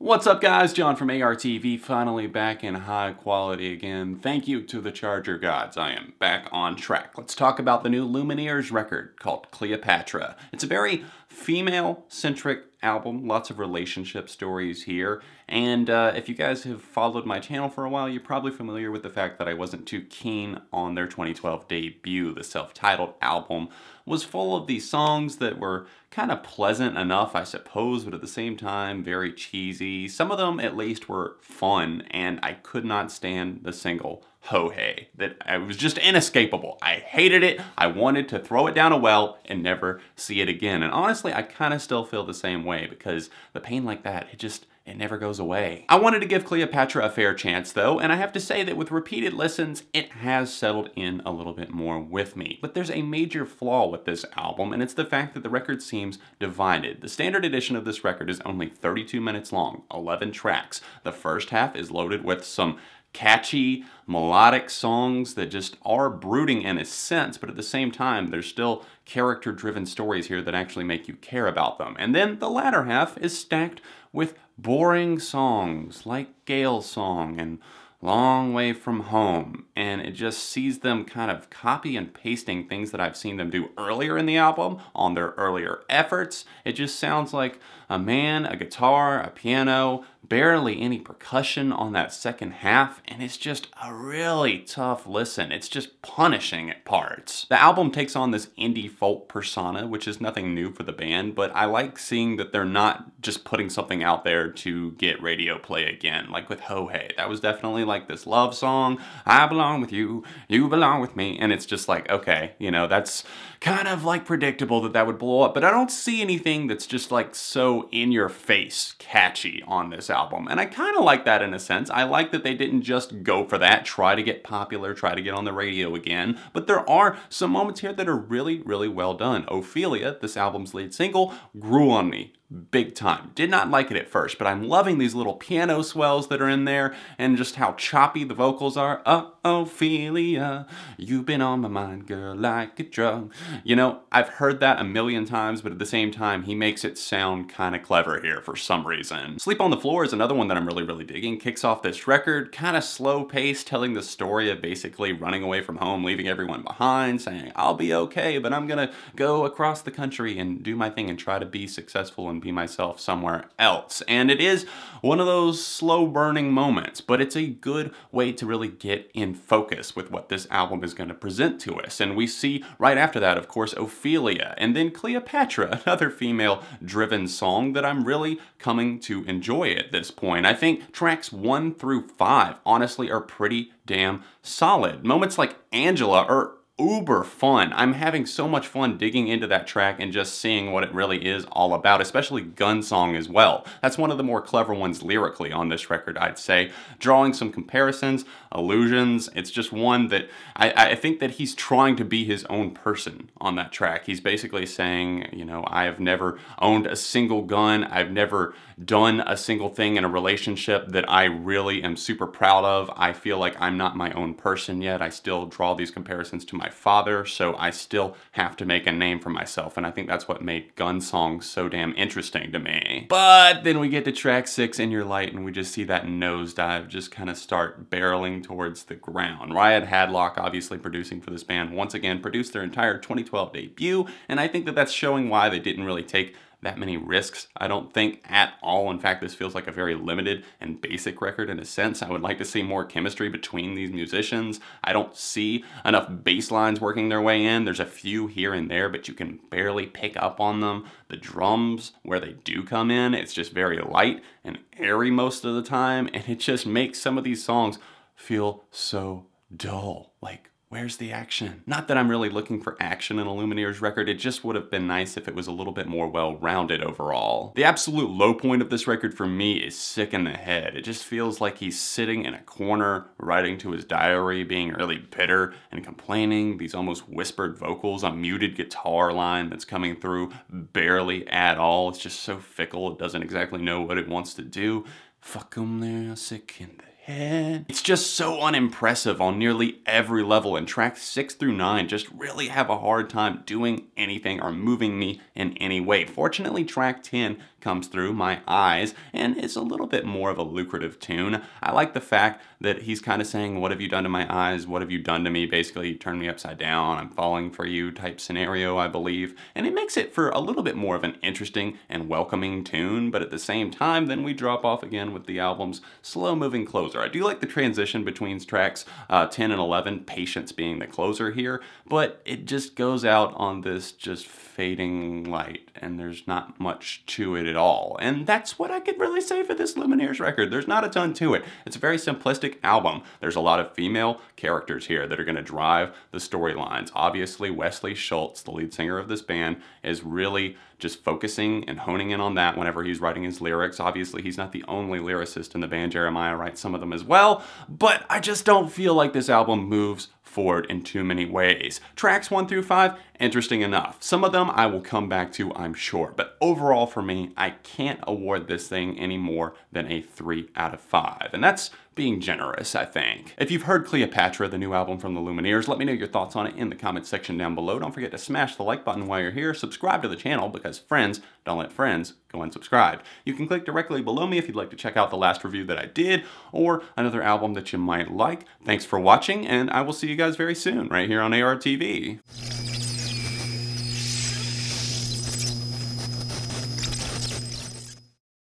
What's up guys, John from ARTV, finally back in high quality again. Thank you to the Charger Gods, I am back on track. Let's talk about the new Lumineers record called Cleopatra. It's a very female-centric album, lots of relationship stories here, and if you guys have followed my channel for a while, you're probably familiar with the fact that I wasn't too keen on their 2012 debut. The self-titled album was full of these songs that were kind of pleasant enough, I suppose, but at the same time, very cheesy. Some of them, at least, were fun, and I could not stand the single Ho Hey. That it was just inescapable. I hated it. I wanted to throw it down a well and never see it again. And honestly, I kind of still feel the same way because the pain like that, it never goes away. I wanted to give Cleopatra a fair chance though, and I have to say that with repeated listens, it has settled in a little bit more with me. But there's a major flaw with this album, and it's the fact that the record seems divided. The standard edition of this record is only 32 minutes long, 11 tracks. The first half is loaded with some catchy, melodic songs that just are brooding in a sense, but at the same time, there's still character-driven stories here that actually make you care about them. And then the latter half is stacked with boring songs like Gale's song and Long Way From Home, and it just sees them kind of copy and pasting things that I've seen them do earlier in the album on their earlier efforts. It just sounds like a man, a guitar, a piano, barely any percussion on that second half, and it's just a really tough listen. It's just punishing at parts. The album takes on this indie folk persona, which is nothing new for the band, but I like seeing that they're not just putting something out there to get radio play again, like with Ho Hey. That was definitely like this love song, I belong with you, you belong with me, and it's just like, okay, you know, that's kind of like predictable that that would blow up, but I don't see anything that's just like so in your face catchy on this album, and I kind of like that in a sense. I like that they didn't just go for that, try to get popular, try to get on the radio again, but there are some moments here that are really, really well done. Ophelia, this album's lead single, grew on me big time. Did not like it at first, but I'm loving these little piano swells that are in there and just how choppy the vocals are. Ophelia, you've been on my mind, girl, like a drug. You know, I've heard that a million times, but at the same time, he makes it sound kind of clever here for some reason. Sleep on the Floor is another one that I'm really digging. Kicks off this record, kind of slow paced, telling the story of basically running away from home, leaving everyone behind, saying, I'll be okay, but I'm gonna go across the country and do my thing and try to be successful and be myself somewhere else. And it is one of those slow burning moments, but it's a good way to really get in focus with what this album is going to present to us. And we see right after that, of course, Ophelia, and then Cleopatra, another female driven song that I'm really coming to enjoy at this point. I think tracks 1 through 5 honestly are pretty damn solid. Moments like Angela are uber fun. I'm having so much fun digging into that track and just seeing what it really is all about, especially Gun Song as well. That's one of the more clever ones lyrically on this record, I'd say. Drawing some comparisons, allusions, it's just one that I think that he's trying to be his own person on that track. He's basically saying, you know, I have never owned a single gun, I've never done a single thing in a relationship that I really am super proud of. I feel like I'm not my own person yet. I still draw these comparisons to my father, so I still have to make a name for myself, and I think that's what made Gun Song so damn interesting to me. But then we get to track 6, In Your Light, and we just see that nosedive just kind of start barreling towards the ground. Riot Hadlock, obviously producing for this band, once again produced their entire 2012 debut, and I think that that's showing why they didn't really take that many risks, I don't think, at all. In fact, this feels like a very limited and basic record in a sense. I would like to see more chemistry between these musicians. I don't see enough bass lines working their way in. There's a few here and there, but you can barely pick up on them. The drums, where they do come in, it's just very light and airy most of the time, and it just makes some of these songs feel so dull. Like, where's the action? Not that I'm really looking for action in a Lumineers record, it just would have been nice if it was a little bit more well-rounded overall. The absolute low point of this record for me is Sick in the Head. It just feels like he's sitting in a corner, writing to his diary, being really bitter and complaining, these almost whispered vocals, a muted guitar line that's coming through barely at all. It's just so fickle, it doesn't exactly know what it wants to do. Fuck 'em, they're sick in the head. It's just so unimpressive on nearly every level, and tracks 6 through 9 just really have a hard time doing anything or moving me in any way. Fortunately, track 10 comes through my eyes, and it's a little bit more of a lucrative tune. I like the fact that he's kind of saying, what have you done to my eyes? What have you done to me? Basically, you turned me upside down. I'm falling for you type scenario, I believe. And it makes it for a little bit more of an interesting and welcoming tune, but at the same time, then we drop off again with the album's slow-moving closer. I do like the transition between tracks 10 and 11, Patience being the closer here, but it just goes out on this just fading light, and there's not much to it at all. And that's what I could really say for this Lumineers record. There's not a ton to it. It's a very simplistic album. There's a lot of female characters here that are going to drive the storylines. Obviously, Wesley Schultz, the lead singer of this band, is really just focusing and honing in on that whenever he's writing his lyrics. Obviously, he's not the only lyricist in the band. Jeremiah writes some of them as well, but I just don't feel like this album moves forward in too many ways. Tracks 1 through 5, interesting enough. Some of them I will come back to, I'm sure, but overall for me, I can't award this thing any more than a 3 out of 5, and that's being generous, I think. If you've heard Cleopatra, the new album from the Lumineers, let me know your thoughts on it in the comment section down below. Don't forget to smash the like button while you're here. Subscribe to the channel because friends don't let friends go unsubscribed. You can click directly below me if you'd like to check out the last review that I did or another album that you might like. Thanks for watching, and I will see you guys very soon right here on ARTV.